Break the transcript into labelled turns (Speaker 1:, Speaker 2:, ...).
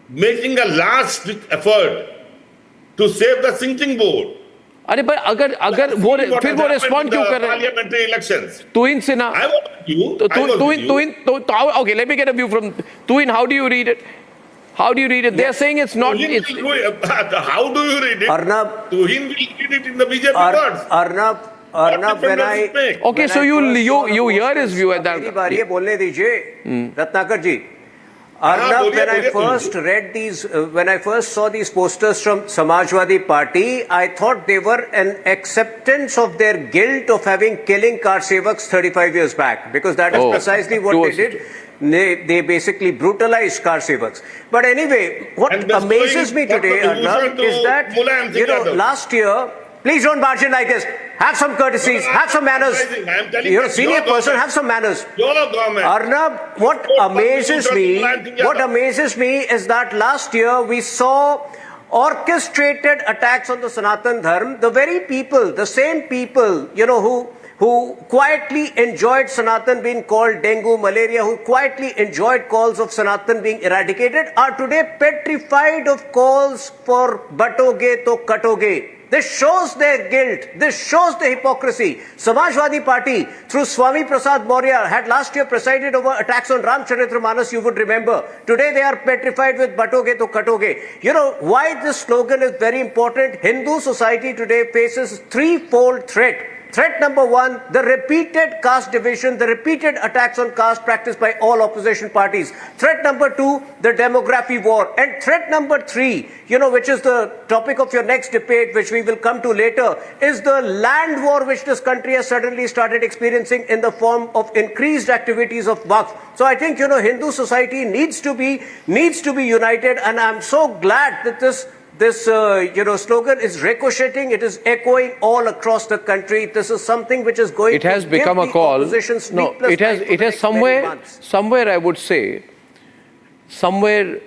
Speaker 1: making a last effort to save the sinking boat.
Speaker 2: अरे पर अगर वो फिर वो रिस्पॉन्ड क्यों कर रहे हैं?
Speaker 1: Parliamentary elections.
Speaker 2: Tuhin Sinha.
Speaker 1: I was with you.
Speaker 2: Okay, let me get a view from Tuhin. How do you read it? How do you read it? They are saying it's not. It's,
Speaker 1: how do you read it?
Speaker 3: Arnab.
Speaker 1: Tuhin will read it in the BJP words.
Speaker 3: Arnab, when I
Speaker 2: okay, so you hear his view at that.
Speaker 3: मेरी बारी है, बोलने दीजिए, रत्नाकर जी. Arnab, when I first saw these posters from Samajwadi Party, I thought they were an acceptance of their guilt of having killing car sevaks 35 years back, because that is precisely what they did. They basically brutalized car sevaks. But anyway, what amazes me today, Arnab, is that, last year, please don't barge in like this. Have some courtesies, have some manners. You're a senior person, have some manners. Arnab, what amazes me is that last year we saw orchestrated attacks on the Sanatan Dharma. The very people, the same people, who quietly enjoyed Sanatan being called dengue, malaria, who quietly enjoyed calls of Sanatan being eradicated, are today petrified of calls for Batenge Toh Katenge. This shows their guilt. This shows the hypocrisy. Samajwadi Party, through Swami Prasad Maurya, had last year presided over attacks on Ramcharitmanas, you would remember. Today they are petrified with Batenge Toh Katenge. You know why this slogan is very important? Hindu society today faces threefold threat. Threat number one, the repeated caste division, the repeated attacks on caste practiced by all opposition parties. Threat number two, the demography war. And threat number three, which is the topic of your next debate, which we will come to later, is the land war which this country has suddenly started experiencing in the form of increased activities of Waqf. So I think, Hindu society needs to be united, and I'm so glad that this slogan is ricocheting. It is echoing all across the country. This is something which is going.
Speaker 2: It has
Speaker 3: to
Speaker 2: become
Speaker 3: give
Speaker 2: a call.
Speaker 3: No,
Speaker 2: it has somewhere. I would say, somewhere